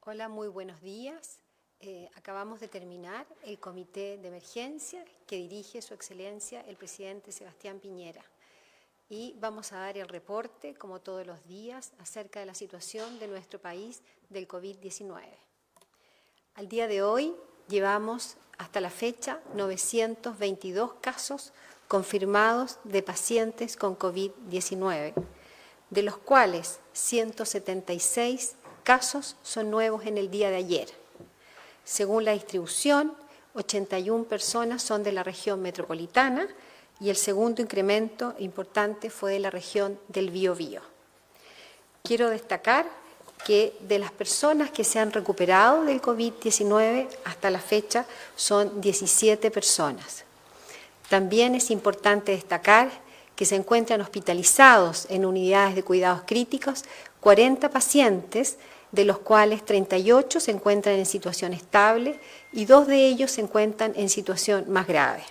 Hola, muy buenos días. Acabamos de terminar el comité de emergencia que dirige Su Excelencia el presidente Sebastián Piñera. Y vamos a dar el reporte, como todos los días, acerca de la situación de nuestro país del COVID-19. Al día de hoy llevamos hasta la fecha 922 casos confirmados de pacientes con COVID-19, de los cuales 176 casos son nuevos en el día de ayer. Según la distribución, 81 personas son de la región metropolitana y el segundo incremento importante fue de la región del Biobío. Quiero destacar que de las personas que se han recuperado del COVID-19 hasta la fecha son 17 personas. También es importante destacar que se encuentran hospitalizados en unidades de cuidados críticos 40 pacientes, de los cuales 38 se encuentran en situación estable y 2 de ellos se encuentran en situación más grave.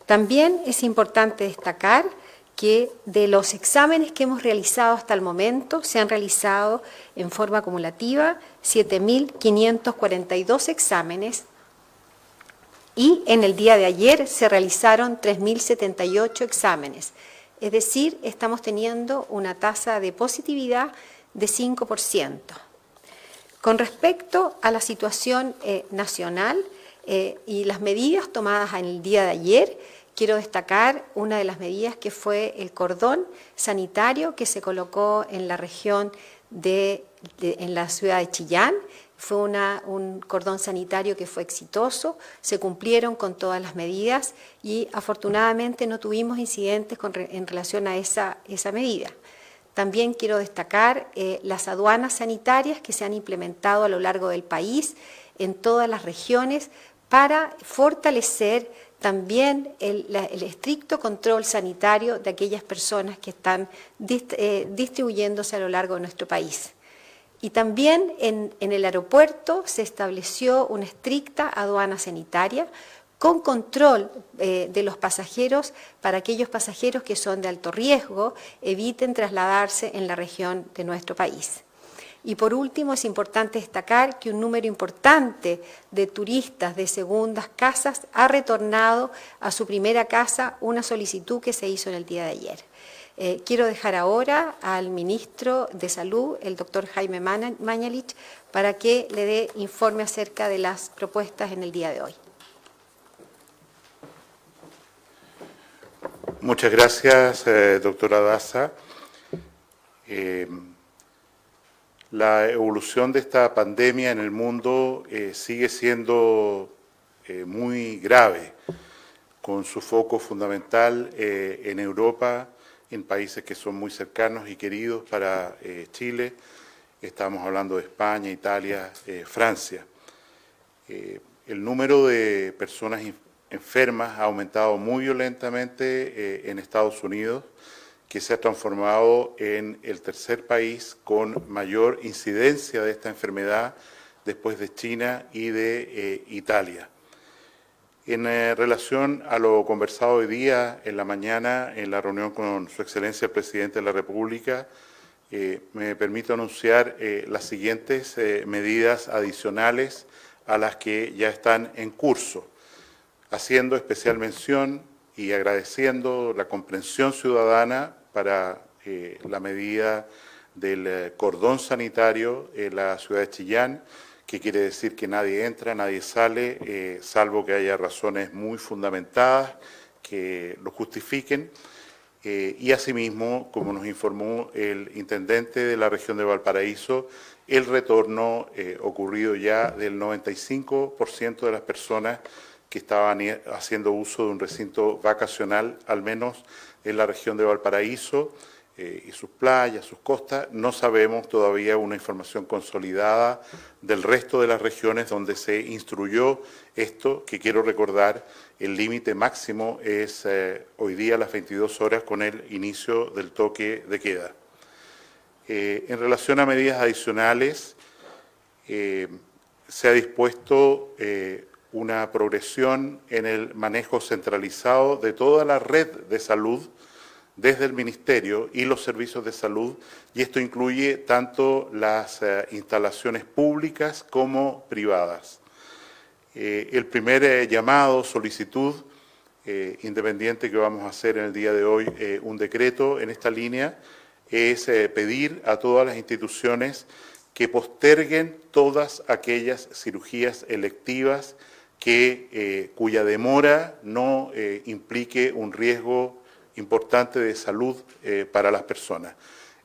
También es importante destacar que de los exámenes que hemos realizado hasta el momento, se han realizado en forma acumulativa 7.542 exámenes y en el día de ayer se realizaron 3.078 exámenes. Es decir, estamos teniendo una tasa de positividad de 5%. Con respecto a la situación nacional y las medidas tomadas en el día de ayer, quiero destacar una de las medidas que fue el cordón sanitario que se colocó en la región en la ciudad de Chillán. Fue un cordón sanitario que fue exitoso, se cumplieron con todas las medidas y afortunadamente no tuvimos incidentes en relación a esa medida. También quiero destacar las aduanas sanitarias que se han implementado a lo largo del país, en todas las regiones, para fortalecer también el estricto control sanitario de aquellas personas que están distribuyéndose a lo largo de nuestro país. Y también en el aeropuerto se estableció una estricta aduana sanitaria con control de los pasajeros para aquellos pasajeros que son de alto riesgo, eviten trasladarse en la región de nuestro país. Y por último, es importante destacar que un número importante de turistas de segundas casas ha retornado a su primera casa, una solicitud que se hizo en el día de ayer. Quiero dejar ahora al ministro de Salud, el doctor Jaime Mañalich, para que le dé informe acerca de las propuestas en el día de hoy. Muchas gracias, doctora Daza. La evolución de esta pandemia en el mundo sigue siendo muy grave, con su foco fundamental en Europa, en países que son muy cercanos y queridos para Chile. Estamos hablando de España, Italia, Francia. El número de personas enfermas ha aumentado muy violentamente en Estados Unidos, que se ha transformado en el tercer país con mayor incidencia de esta enfermedad después de China y de Italia. En relación a lo conversado hoy día en la mañana en la reunión con Su Excelencia el Presidente de la República, me permito anunciar las siguientes medidas adicionales a las que ya están en curso, haciendo especial mención y agradeciendo la comprensión ciudadana para la medida del cordón sanitario en la ciudad de Chillán, que quiere decir que nadie entra, nadie sale, salvo que haya razones muy fundamentadas que lo justifiquen. Y asimismo, como nos informó el intendente de la región de Valparaíso, el retorno ocurrido ya del 95% de las personas que estaban haciendo uso de un recinto vacacional, al menos en la región de Valparaíso y sus playas, sus costas. No sabemos todavía una información consolidada del resto de las regiones donde se instruyó esto, que quiero recordar, el límite máximo es hoy día a las 22 horas con el inicio del toque de queda. En relación a medidas adicionales, se ha dispuesto una progresión en el manejo centralizado de toda la red de salud desde el Ministerio y los servicios de salud, y esto incluye tanto las instalaciones públicas como privadas. El primer llamado, solicitud independiente que vamos a hacer en el día de hoy, un decreto en esta línea, es pedir a todas las instituciones que posterguen todas aquellas cirugías electivas cuya demora no implique un riesgo importante de salud para las personas.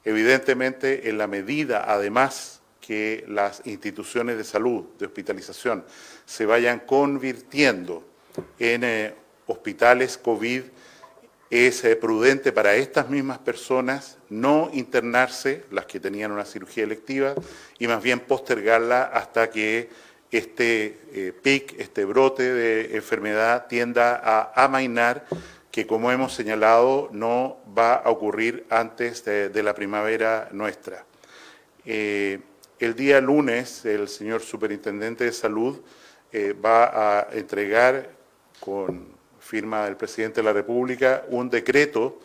Evidentemente, en la medida, además, que las instituciones de salud, de hospitalización, se vayan convirtiendo en hospitales COVID, es prudente para estas mismas personas no internarse, las que tenían una cirugía electiva, y más bien postergarla hasta que este pic, este brote de enfermedad tienda a amainar, que como hemos señalado no va a ocurrir antes de la primavera nuestra. El día lunes el señor Superintendente de Salud va a entregar con firma del Presidente de la República un decreto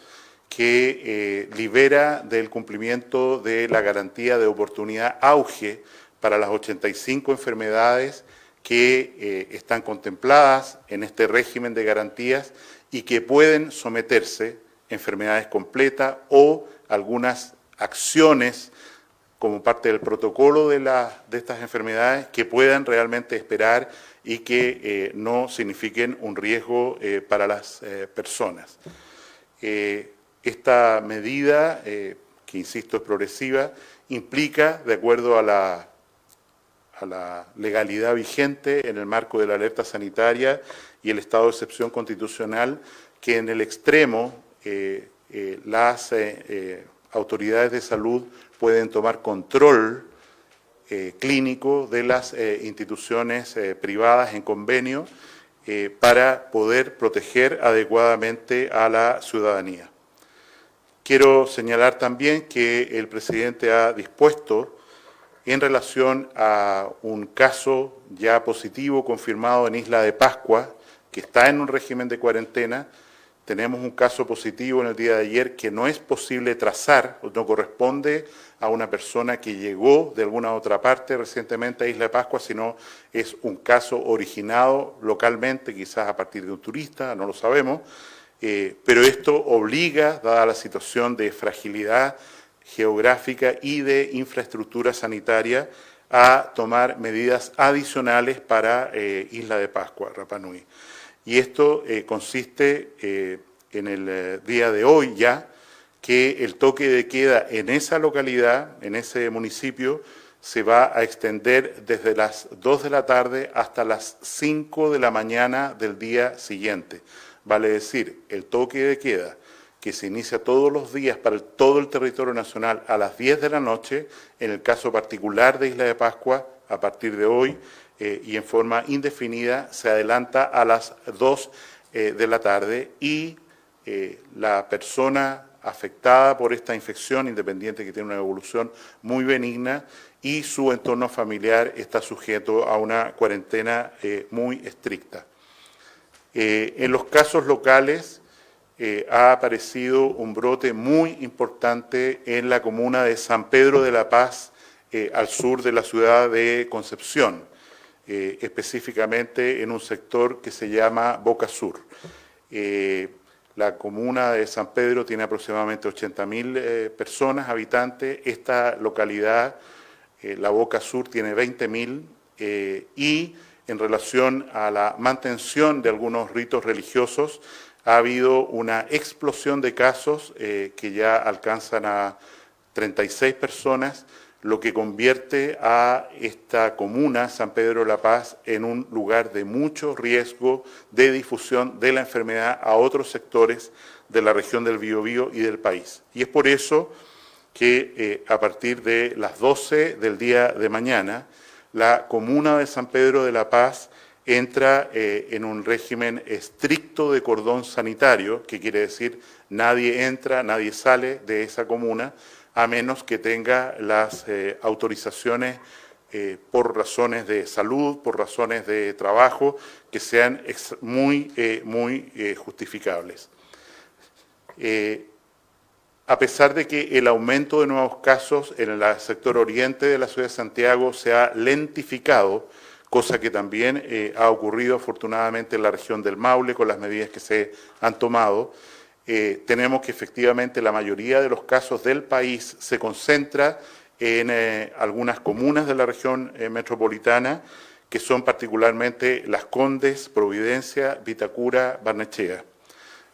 que libera del cumplimiento de la garantía de oportunidad auge para las 85 enfermedades que están contempladas en este régimen de garantías y que pueden someterse, enfermedades completas o algunas acciones como parte del protocolo de estas enfermedades que puedan realmente esperar y que no signifiquen un riesgo para las personas. Esta medida, que insisto es progresiva, implica, de acuerdo a la legalidad vigente en el marco de la alerta sanitaria y el estado de excepción constitucional, que en el extremo las autoridades de salud pueden tomar control clínico de las instituciones privadas en convenio para poder proteger adecuadamente a la ciudadanía. Quiero señalar también que el presidente ha dispuesto, en relación a un caso ya positivo confirmado en Isla de Pascua, que está en un régimen de cuarentena. Tenemos un caso positivo en el día de ayer que no es posible trazar, no corresponde a una persona que llegó de alguna otra parte recientemente a Isla de Pascua, sino es un caso originado localmente, quizás a partir de un turista, no lo sabemos, pero esto obliga, dada la situación de fragilidad geográfica y de infraestructura sanitaria, a tomar medidas adicionales para Isla de Pascua, Rapa Nui. Y esto consiste en el día de hoy ya, que el toque de queda en esa localidad, en ese municipio, se va a extender desde las 2 de la tarde hasta las 5 de la mañana del día siguiente. Vale decir, el toque de queda que se inicia todos los días para todo el territorio nacional a las 10 de la noche, en el caso particular de Isla de Pascua, a partir de hoy y en forma indefinida, se adelanta a las 2 de la tarde y la persona afectada por esta infección, independiente que tiene una evolución muy benigna, y su entorno familiar está sujeto a una cuarentena muy estricta. En los casos locales, ha aparecido un brote muy importante en la comuna de San Pedro de la Paz, al sur de la ciudad de Concepción, específicamente en un sector que se llama Boca Sur. La comuna de San Pedro tiene aproximadamente 80.000 personas, habitantes. Esta localidad, la Boca Sur, tiene 20.000 y en relación a la mantención de algunos ritos religiosos, ha habido una explosión de casos que ya alcanzan a 36 personas, lo que convierte a esta comuna, San Pedro de la Paz, en un lugar de mucho riesgo de difusión de la enfermedad a otros sectores de la región del Biobío y del país. Y es por eso que a partir de las 12 del día de mañana, la comuna de San Pedro de la Paz entra en un régimen estricto de cordón sanitario, que quiere decir nadie entra, nadie sale de esa comuna, a menos que tenga las autorizaciones por razones de salud, por razones de trabajo, que sean muy justificables. a pesar de que el aumento de nuevos casos en el sector oriente de la ciudad de Santiago se ha lentificado, cosa que también ha ocurrido afortunadamente en la región del Maule con las medidas que se han tomado, tenemos que efectivamente la mayoría de los casos del país se concentra en algunas comunas de la región metropolitana, que son particularmente Las Condes, Providencia, Vitacura, Barnechea.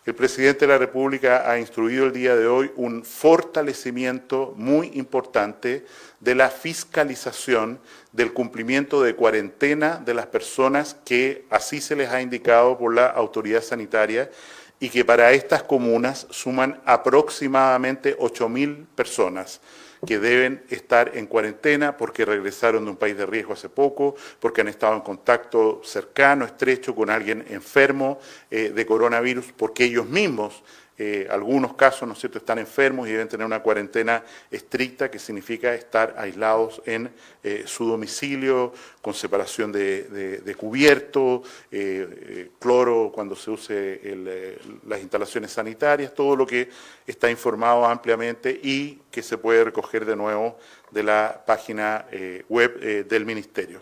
El presidente de la República ha instruido el día de hoy un fortalecimiento muy importante de la fiscalización del cumplimiento de cuarentena de las personas que así se les ha indicado por la autoridad sanitaria y que para estas comunas suman aproximadamente 8.000 personas que deben estar en cuarentena porque regresaron de un país de riesgo hace poco, porque han estado en contacto cercano, estrecho con alguien enfermo de coronavirus, porque ellos mismos, algunos casos, ¿no es cierto?, están enfermos y deben tener una cuarentena estricta, que significa estar aislados en su domicilio, con separación de cubierto, cloro cuando se use las instalaciones sanitarias, todo lo que está informado ampliamente y que se puede recoger de nuevo de la página web del Ministerio.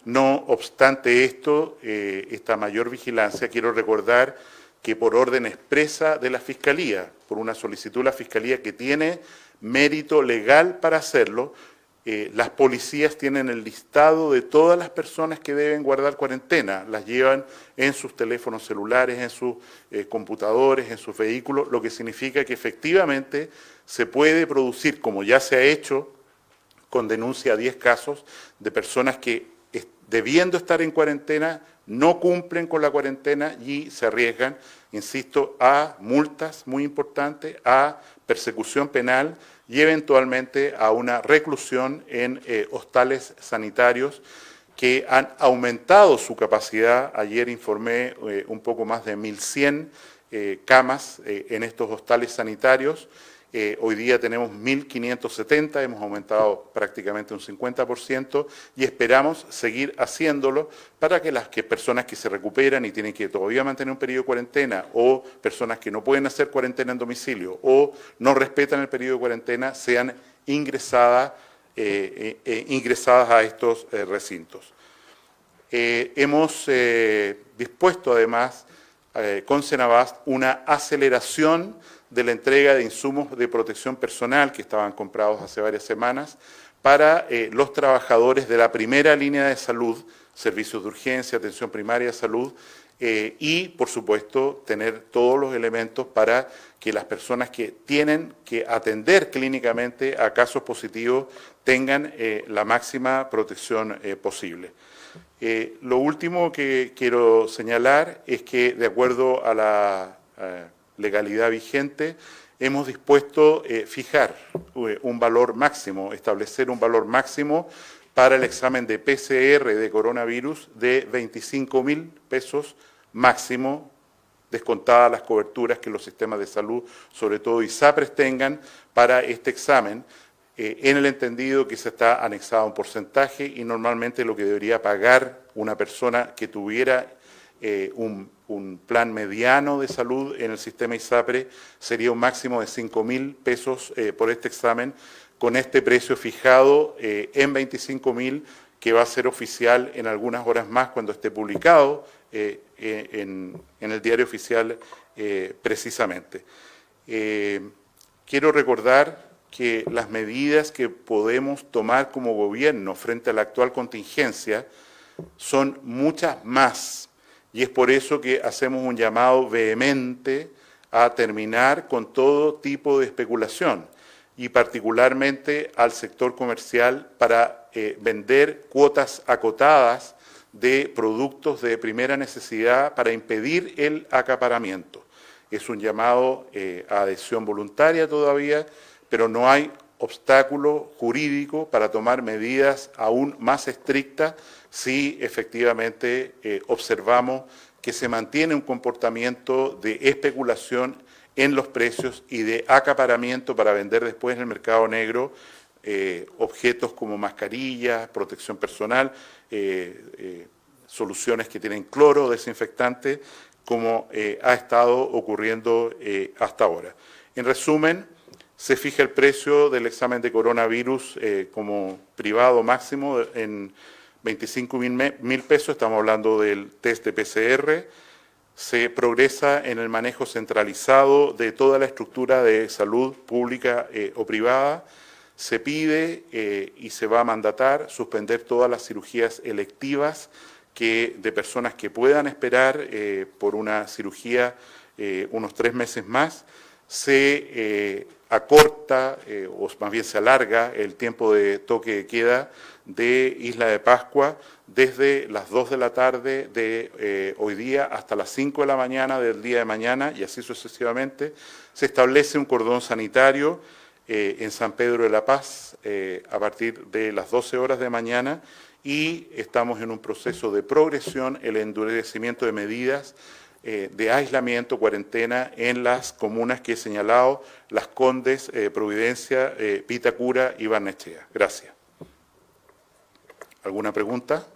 No obstante esto, esta mayor vigilancia, quiero recordar que por orden expresa de la Fiscalía, por una solicitud de la Fiscalía que tiene mérito legal para hacerlo, las policías tienen el listado de todas las personas que deben guardar cuarentena, las llevan en sus teléfonos celulares, en sus computadores, en sus vehículos, lo que significa que efectivamente se puede producir, como ya se ha hecho con denuncia a 10 casos, de personas que debiendo estar en cuarentena no cumplen con la cuarentena y se arriesgan, insisto, a multas muy importantes, a persecución penal y eventualmente a una reclusión en hostales sanitarios que han aumentado su capacidad. Ayer informé un poco más de 1.100 camas en estos hostales sanitarios. Hoy día tenemos 1.570, hemos aumentado prácticamente un 50% y esperamos seguir haciéndolo para que las personas que se recuperan y tienen que todavía mantener un periodo de cuarentena o personas que no pueden hacer cuarentena en domicilio o no respetan el periodo de cuarentena sean ingresadas a estos recintos. Hemos dispuesto además con Senabast una aceleración de la entrega de insumos de protección personal que estaban comprados hace varias semanas para los trabajadores de la primera línea de salud, servicios de urgencia, atención primaria de salud, y, por supuesto, tener todos los elementos para que las personas que tienen que atender clínicamente a casos positivos tengan la máxima protección posible. Lo último que quiero señalar es que, de acuerdo a la legalidad vigente, hemos dispuesto fijar un valor máximo, establecer un valor máximo para el examen de PCR de coronavirus de 25.000 pesos máximo, descontadas las coberturas que los sistemas de salud, sobre todo ISAPRES, tengan para este examen, en el entendido que se está anexado un porcentaje y normalmente lo que debería pagar una persona que tuviera un plan mediano de salud en el sistema ISAPRE sería un máximo de 5.000 pesos por este examen, con este precio fijado en 25.000, que va a ser oficial en algunas horas más cuando esté publicado en el diario oficial precisamente. Quiero recordar que las medidas que podemos tomar como gobierno frente a la actual contingencia son muchas más. Y es por eso que hacemos un llamado vehemente a terminar con todo tipo de especulación y particularmente al sector comercial para vender cuotas acotadas de productos de primera necesidad para impedir el acaparamiento. Es un llamado a adhesión voluntaria todavía, pero no hay obstáculo jurídico para tomar medidas aún más estrictas si efectivamente observamos que se mantiene un comportamiento de especulación en los precios y de acaparamiento para vender después en el mercado negro objetos como mascarillas, protección personal, soluciones que tienen cloro, desinfectante, como ha estado ocurriendo hasta ahora. En resumen, se fija el precio del examen de coronavirus como privado máximo en 25.000 pesos, estamos hablando del test de PCR. Se progresa en el manejo centralizado de toda la estructura de salud pública o privada. Se pide y se va a mandatar suspender todas las cirugías electivas de personas que puedan esperar por una cirugía unos 3 meses más. Se acorta o más bien se alarga el tiempo de toque de queda de Isla de Pascua desde las 2 de la tarde de hoy día hasta las 5 de la mañana del día de mañana y así sucesivamente. Se establece un cordón sanitario en San Pedro de la Paz a partir de las 12 horas de mañana y estamos en un proceso de progresión, el endurecimiento de medidas de aislamiento, cuarentena en las comunas que he señalado, Las Condes, Providencia, Vitacura y Barnechea. Gracias. ¿Alguna pregunta?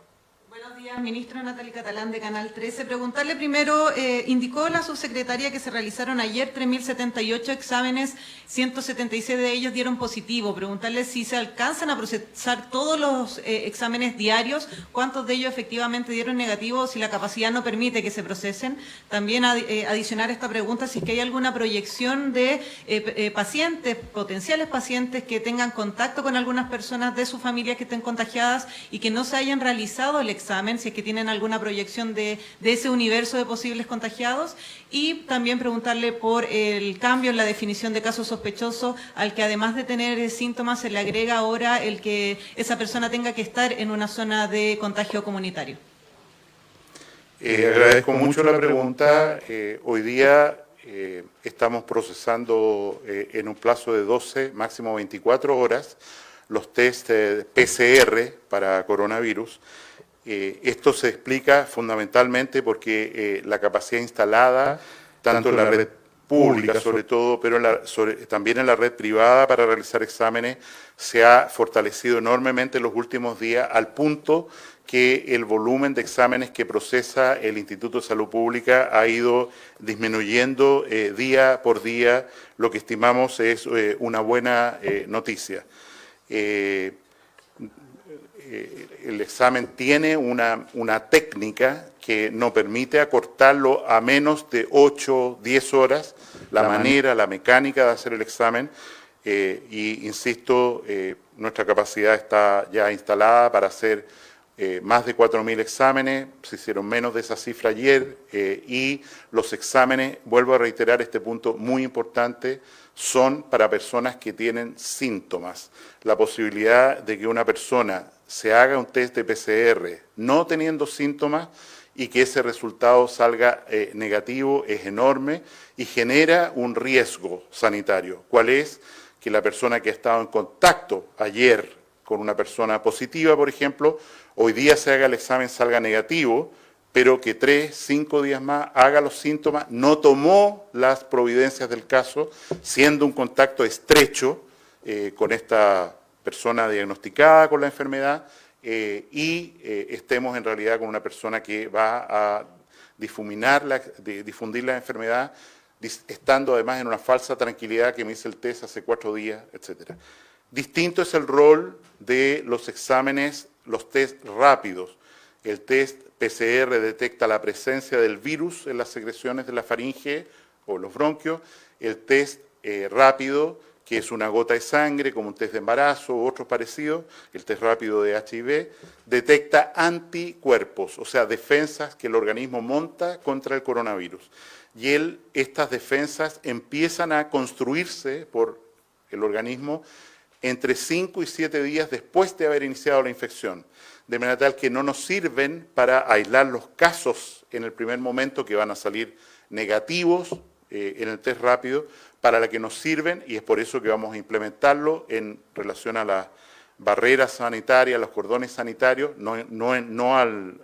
Buenos días, ministra Natalie Catalán de Canal 13. Preguntarle primero, indicó la subsecretaria que se realizaron ayer 3.078 exámenes, 176 de ellos dieron positivo. Preguntarle si se alcanzan a procesar todos los exámenes diarios, cuántos de ellos efectivamente dieron negativo, si la capacidad no permite que se procesen. También adicionar esta pregunta, si es que hay alguna proyección de pacientes, potenciales pacientes que tengan contacto con algunas personas de sus familias que estén contagiadas y que no se hayan realizado el examen, si es que tienen alguna proyección de ese universo de posibles contagiados, y también preguntarle por el cambio en la definición de caso sospechoso, al que además de tener síntomas se le agrega ahora el que esa persona tenga que estar en una zona de contagio comunitario. Agradezco mucho la pregunta. Hoy día estamos procesando en un plazo de 12, máximo 24 horas, los test PCR para coronavirus. Esto se explica fundamentalmente porque la capacidad instalada, tanto en la red pública sobre todo, pero también en la red privada para realizar exámenes, se ha fortalecido enormemente en los últimos días, al punto que el volumen de exámenes que procesa el Instituto de Salud Pública ha ido disminuyendo día por día, lo que estimamos es una buena noticia. El examen tiene una técnica que nos permite acortarlo a menos de 8, 10 horas, la mecánica de hacer el examen, y insisto, nuestra capacidad está ya instalada para hacer más de 4.000 exámenes, se hicieron menos de esa cifra ayer, y los exámenes, vuelvo a reiterar este punto muy importante, son para personas que tienen síntomas. La posibilidad de que una persona se haga un test de PCR no teniendo síntomas y que ese resultado salga negativo es enorme y genera un riesgo sanitario. ¿Cuál es? Que la persona que ha estado en contacto ayer con una persona positiva, por ejemplo, hoy día se haga el examen, salga negativo, pero que 3, 5 días más haga los síntomas, no tomó las providencias del caso, siendo un contacto estrecho con esta persona diagnosticada con la enfermedad y estemos en realidad con una persona que va a difundir la enfermedad, estando además en una falsa tranquilidad que me hice el test hace 4 días, etc. Distinto es el rol de los exámenes, los test rápidos. El test PCR detecta la presencia del virus en las secreciones de la faringe o los bronquios. El test rápido, que es una gota de sangre, como un test de embarazo u otros parecidos, el test rápido de HIV, detecta anticuerpos, o sea, defensas que el organismo monta contra el coronavirus. Y estas defensas empiezan a construirse por el organismo entre 5 y 7 días después de haber iniciado la infección, de manera tal que no nos sirven para aislar los casos en el primer momento que van a salir negativos en el test rápido, para la que nos sirven, y es por eso que vamos a implementarlo en relación a las barreras sanitarias, los cordones sanitarios, no al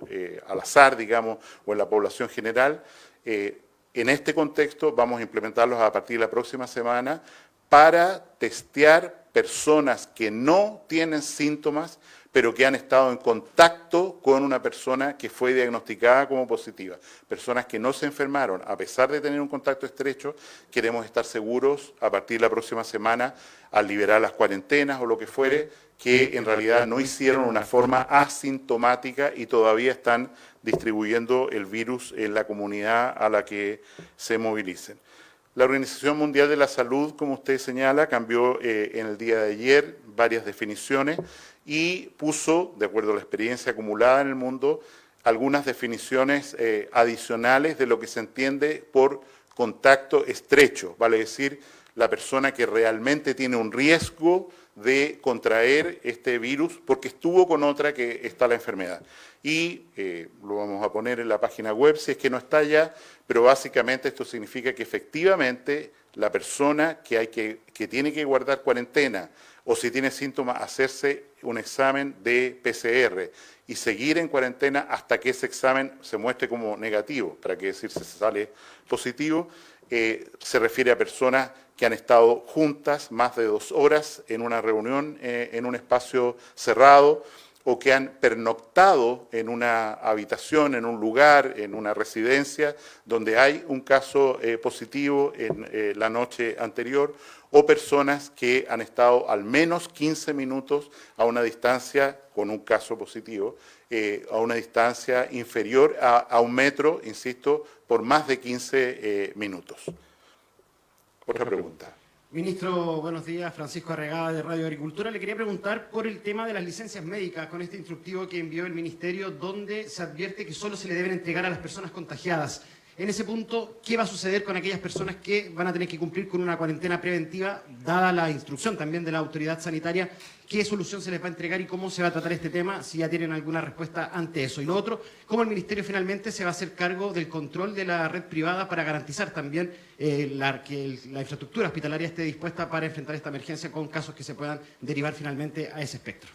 azar, digamos, o en la población general. En este contexto vamos a implementarlos a partir de la próxima semana para testear personas que no tienen síntomas, pero que han estado en contacto con una persona que fue diagnosticada como positiva. Personas que no se enfermaron, a pesar de tener un contacto estrecho, queremos estar seguros a partir de la próxima semana, al liberar las cuarentenas o lo que fuere, que en realidad no hicieron una forma asintomática y todavía están distribuyendo el virus en la comunidad a la que se movilicen. La Organización Mundial de la Salud, como usted señala, cambió en el día de ayer varias definiciones y puso, de acuerdo a la experiencia acumulada en el mundo, algunas definiciones adicionales de lo que se entiende por contacto estrecho, vale decir, la persona que realmente tiene un riesgo de contraer este virus porque estuvo con otra que está la enfermedad. Y lo vamos a poner en la página web si es que no está ya, pero básicamente esto significa que efectivamente la persona que tiene que guardar cuarentena o si tiene síntomas, hacerse un examen de PCR y seguir en cuarentena hasta que ese examen se muestre como negativo, para que decir si se sale positivo, se refiere a personas que han estado juntas más de 2 horas en una reunión en un espacio cerrado o que han pernoctado en una habitación, en un lugar, en una residencia donde hay un caso positivo en la noche anterior, o personas que han estado al menos 15 minutos a una distancia, con un caso positivo, a una distancia inferior a 1 metro, insisto, por más de 15 minutos. Otra pregunta. Ministro, buenos días. Francisco Arregada, de Radio Agricultura. Le quería preguntar por el tema de las licencias médicas con este instructivo que envió el Ministerio, donde se advierte que solo se le deben entregar a las personas contagiadas. En ese punto, ¿qué va a suceder con aquellas personas que van a tener que cumplir con una cuarentena preventiva, dada la instrucción también de la autoridad sanitaria? ¿Qué solución se les va a entregar y cómo se va a tratar este tema, si ya tienen alguna respuesta ante eso? Y lo otro, ¿cómo el Ministerio finalmente se va a hacer cargo del control de la red privada para garantizar también que la infraestructura hospitalaria esté dispuesta para enfrentar esta emergencia con casos que se puedan derivar finalmente a ese espectro?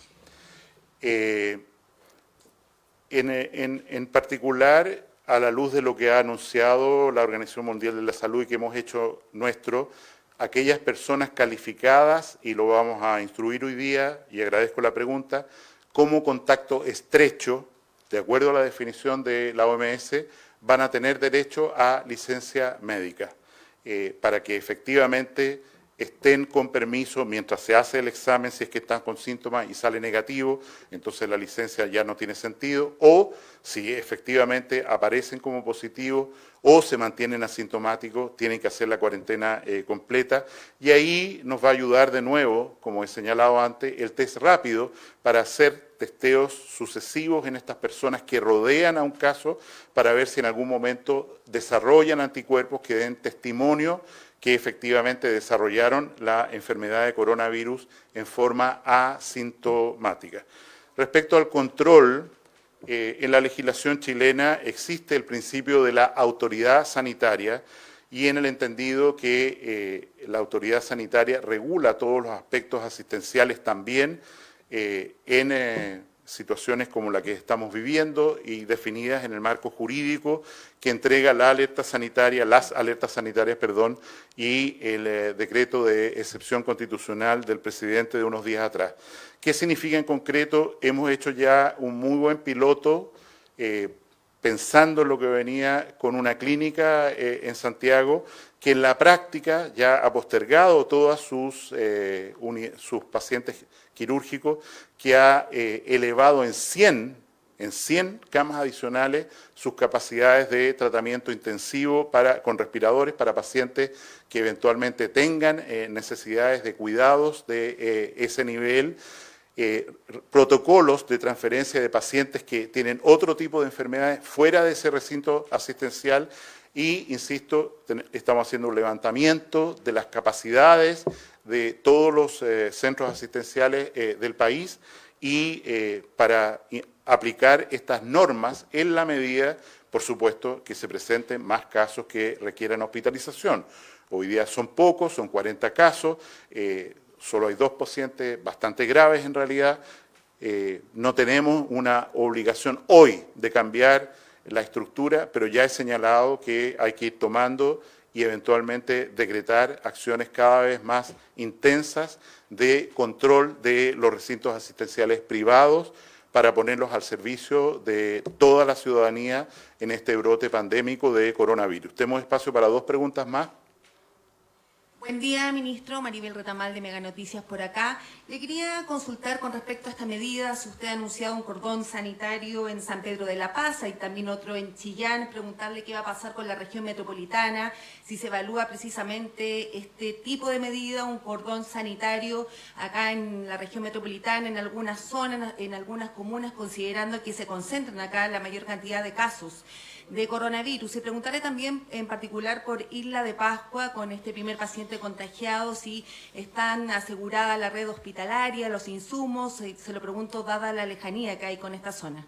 En particular, a la luz de lo que ha anunciado la Organización Mundial de la Salud y que hemos hecho nuestro, aquellas personas calificadas, y lo vamos a instruir hoy día, y agradezco la pregunta, como contacto estrecho, de acuerdo a la definición de la OMS, van a tener derecho a licencia médica, para que efectivamente estén con permiso mientras se hace el examen, si es que están con síntomas y sale negativo, entonces la licencia ya no tiene sentido, o si efectivamente aparecen como positivos o se mantienen asintomáticos, tienen que hacer la cuarentena completa, y ahí nos va a ayudar de nuevo, como he señalado antes, el test rápido para hacer testeos sucesivos en estas personas que rodean a un caso para ver si en algún momento desarrollan anticuerpos que den testimonio que efectivamente desarrollaron la enfermedad de coronavirus en forma asintomática. Respecto al control, en la legislación chilena existe el principio de la autoridad sanitaria y en el entendido que la autoridad sanitaria regula todos los aspectos asistenciales también en situaciones como la que estamos viviendo y definidas en el marco jurídico que entrega la alerta sanitaria, las alertas sanitarias, y el decreto de excepción constitucional del presidente de unos días atrás. ¿Qué significa en concreto? Hemos hecho ya un muy buen piloto pensando en lo que venía con una clínica en Santiago que en la práctica ya ha postergado todas sus pacientes quirúrgicos, que ha elevado en 100 camas adicionales sus capacidades de tratamiento intensivo con respiradores para pacientes que eventualmente tengan necesidades de cuidados de ese nivel, protocolos de transferencia de pacientes que tienen otro tipo de enfermedades fuera de ese recinto asistencial y, insisto, estamos haciendo un levantamiento de las capacidades de todos los centros asistenciales del país y para aplicar estas normas en la medida, por supuesto, que se presenten más casos que requieran hospitalización. Hoy día son pocos, son 40 casos, solo hay 2 pacientes bastante graves en realidad. No tenemos una obligación hoy de cambiar la estructura, pero ya he señalado que hay que ir tomando y eventualmente decretar acciones cada vez más intensas de control de los recintos asistenciales privados para ponerlos al servicio de toda la ciudadanía en este brote pandémico de coronavirus. Tenemos espacio para 2 preguntas más. Buen día, ministro. Maribel Retamal de Mega Noticias por acá. Le quería consultar con respecto a esta medida. Si usted ha anunciado un cordón sanitario en San Pedro de la Paz y también otro en Chillán, preguntarle qué va a pasar con la región metropolitana, si se evalúa precisamente este tipo de medida, un cordón sanitario acá en la región metropolitana, en algunas zonas, en algunas comunas, considerando que se concentran acá la mayor cantidad de casos de coronavirus. Y preguntarle también en particular por Isla de Pascua, con este primer paciente contagiado, si están asegurada la red hospitalaria, los insumos, se lo pregunto dada la lejanía que hay con esta zona.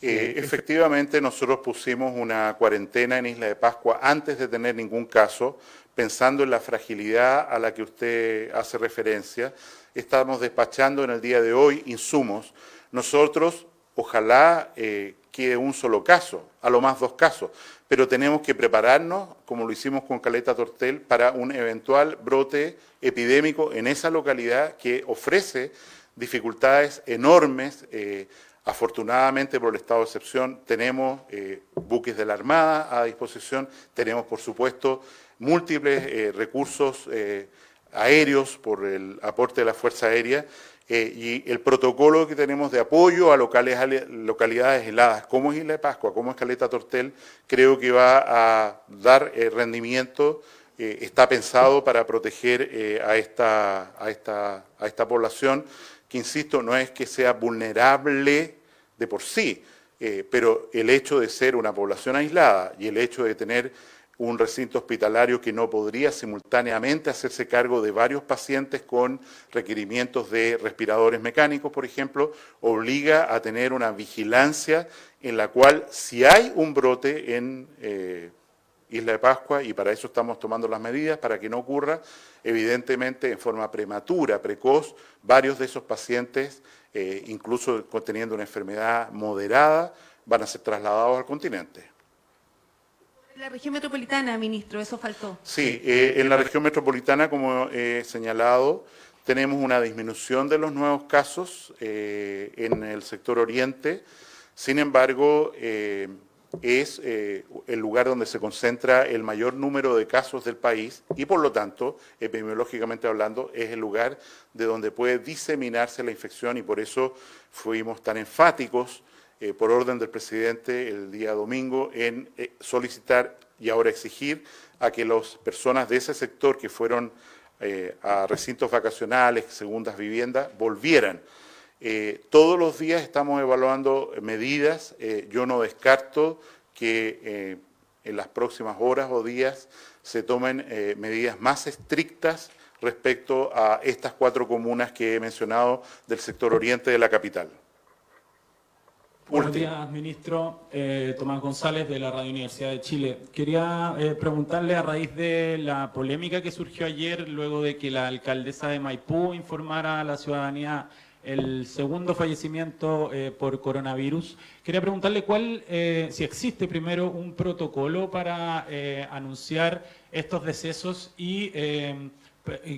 Efectivamente, nosotros pusimos una cuarentena en Isla de Pascua antes de tener ningún caso, pensando en la fragilidad a la que usted hace referencia. Estamos despachando en el día de hoy insumos. Nosotros, ojalá quede un solo caso, a lo más 2 casos, pero tenemos que prepararnos, como lo hicimos con Caleta Tortel, para un eventual brote epidémico en esa localidad que ofrece dificultades enormes. Afortunadamente, por el estado de excepción, tenemos buques de la Armada a disposición, tenemos, por supuesto, múltiples recursos aéreos por el aporte de la Fuerza Aérea, y el protocolo que tenemos de apoyo a localidades heladas, como es Isla de Pascua, como es Caleta Tortel, creo que va a dar rendimiento, está pensado para proteger a esta población, que insisto, no es que sea vulnerable de por sí, pero el hecho de ser una población aislada y el hecho de tener un recinto hospitalario que no podría simultáneamente hacerse cargo de varios pacientes con requerimientos de respiradores mecánicos, por ejemplo, obliga a tener una vigilancia en la cual, si hay un brote en Isla de Pascua, y para eso estamos tomando las medidas, para que no ocurra, evidentemente en forma prematura, precoz, varios de esos pacientes, incluso teniendo una enfermedad moderada, van a ser trasladados al continente. La región metropolitana, ministro, eso faltó. Sí, en la región metropolitana, como he señalado, tenemos una disminución de los nuevos casos en el sector oriente. Sin embargo, es el lugar donde se concentra el mayor número de casos del país y, por lo tanto, epidemiológicamente hablando, es el lugar de donde puede diseminarse la infección, y por eso fuimos tan enfáticos por orden del presidente el día domingo en solicitar y ahora exigir a que las personas de ese sector que fueron a recintos vacacionales, segundas viviendas, volvieran. Todos los días estamos evaluando medidas. Yo no descarto que en las próximas horas o días se tomen medidas más estrictas respecto a estas 4 comunas que he mencionado del sector oriente de la capital. Buenos días, ministro. Tomás González, de la Radio Universidad de Chile. Quería preguntarle, a raíz de la polémica que surgió ayer, luego de que la alcaldesa de Maipú informara a la ciudadanía el segundo fallecimiento por coronavirus, quería preguntarle si existe primero un protocolo para anunciar estos decesos y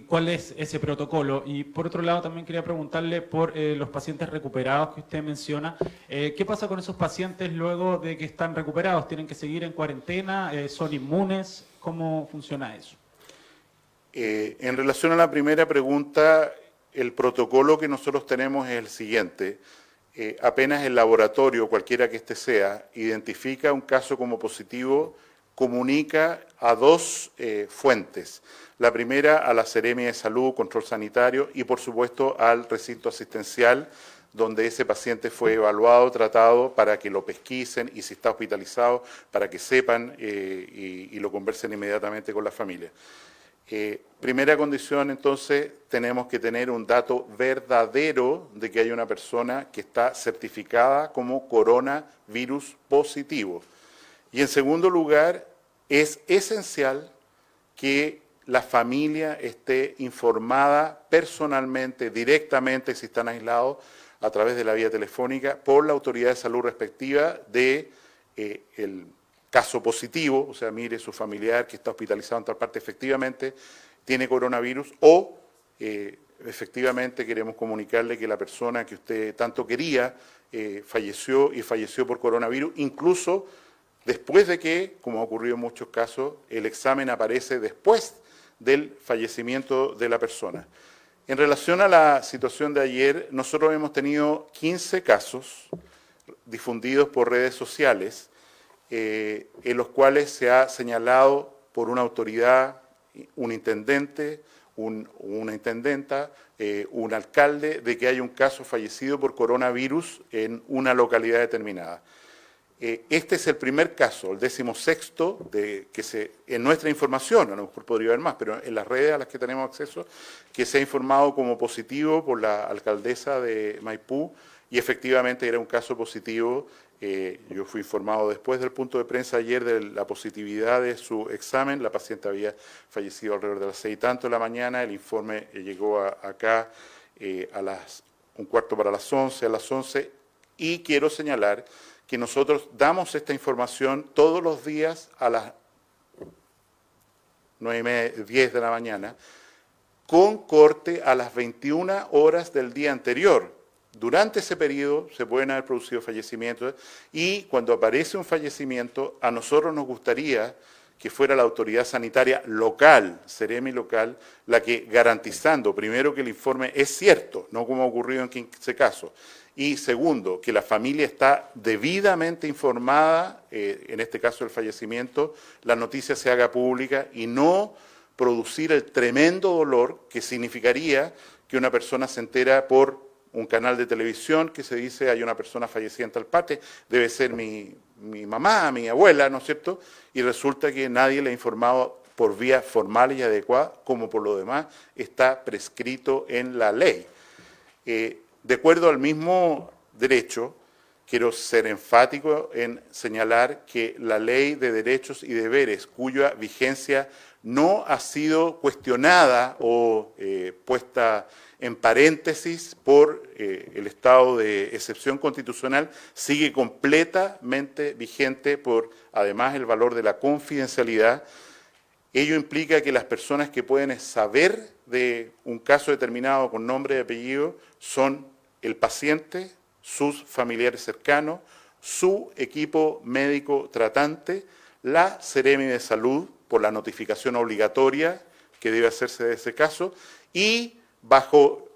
cuál es ese protocolo. Y por otro lado también quería preguntarle por los pacientes recuperados que usted menciona. ¿Qué pasa con esos pacientes luego de que están recuperados? ¿Tienen que seguir en cuarentena? ¿Son inmunes? ¿Cómo funciona eso? En relación a la primera pregunta, el protocolo que nosotros tenemos es el siguiente. Apenas el laboratorio, cualquiera que este sea, identifica un caso como positivo, comunica a 2 fuentes. La primera a la Seremia de Salud, Control Sanitario, y por supuesto al recinto asistencial donde ese paciente fue evaluado, tratado, para que lo pesquisen, y si está hospitalizado, para que sepan y lo conversen inmediatamente con la familia. Primera condición, entonces, tenemos que tener un dato verdadero de que hay una persona que está certificada como coronavirus positivo. Y en segundo lugar, es esencial que la familia esté informada personalmente, directamente, si están aislados, a través de la vía telefónica, por la autoridad de salud respectiva de el caso positivo, o sea, mire, su familiar que está hospitalizado en tal parte efectivamente tiene coronavirus, o efectivamente queremos comunicarle que la persona que usted tanto quería falleció y falleció por coronavirus, incluso después de que, como ha ocurrido en muchos casos, el examen aparece después del fallecimiento de la persona. En relación a la situación de ayer, nosotros hemos tenido 15 casos difundidos por redes sociales, en los cuales se ha señalado por una autoridad, un intendente, una intendenta, un alcalde, de que hay un caso fallecido por coronavirus en una localidad determinada. Este es el primer caso, el 16º, en nuestra información, a lo mejor podría haber más, pero en las redes a las que tenemos acceso, que se ha informado como positivo por la alcaldesa de Maipú, y efectivamente era un caso positivo. Yo fui informado después del punto de prensa ayer de la positividad de su examen. La paciente había fallecido alrededor de las 6 y tanto de la mañana. El informe llegó acá a las 11:15, a las 11, y quiero señalar que nosotros damos esta información todos los días a las 9:30, 10 de la mañana, con corte a las 21 horas del día anterior. Durante ese periodo se pueden haber producido fallecimientos, y cuando aparece un fallecimiento, a nosotros nos gustaría que fuera la autoridad sanitaria local, Seremi local, la que, garantizando, primero, que el informe es cierto, no como ha ocurrido en 15 casos, y segundo, que la familia está debidamente informada, en este caso del fallecimiento, la noticia se haga pública y no producir el tremendo dolor que significaría que una persona se entera por un canal de televisión que se dice hay una persona fallecida en tal parte, debe ser mi mamá, mi abuela, ¿no es cierto? Y resulta que nadie le ha informado por vía formal y adecuada, como por lo demás está prescrito en la ley. De acuerdo al mismo derecho, quiero ser enfático en señalar que la Ley de Derechos y Deberes, cuya vigencia no ha sido cuestionada o puesta en paréntesis por el estado de excepción constitucional, sigue completamente vigente por, además, el valor de la confidencialidad. Ello implica que las personas que pueden saber de un caso determinado con nombre y apellido son el paciente, sus familiares cercanos, su equipo médico tratante, la Seremi de Salud, por la notificación obligatoria que debe hacerse de ese caso, y bajo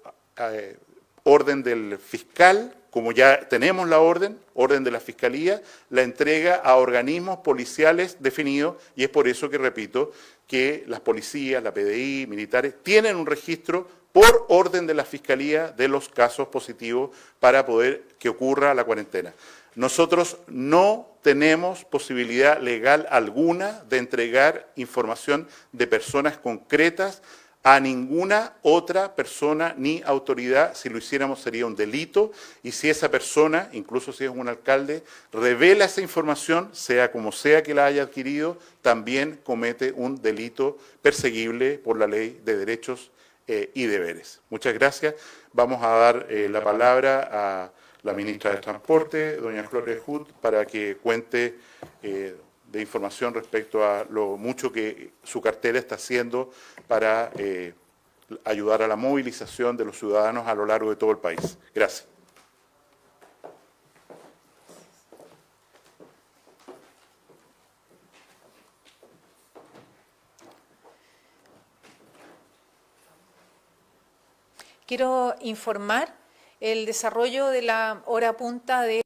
orden del fiscal, como ya tenemos la orden de la Fiscalía, la entrega a organismos policiales definidos, y es por eso que repito que las policías, la PDI, militares, tienen un registro por orden de la Fiscalía de los casos positivos para poder que ocurra la cuarentena. Nosotros no tenemos posibilidad legal alguna de entregar información de personas concretas a ninguna otra persona ni autoridad. Si lo hiciéramos sería un delito, y si esa persona, incluso si es un alcalde, revela esa información, sea como sea que la haya adquirido, también comete un delito perseguible por la Ley de Derechos y Deberes. Muchas gracias. Vamos a dar la palabra a la ministra de Transporte, doña Gloria Hood, para que cuente de información respecto a lo mucho que su cartera está haciendo para ayudar a la movilización de los ciudadanos a lo largo de todo el país. Gracias. Quiero informar el desarrollo de la hora punta de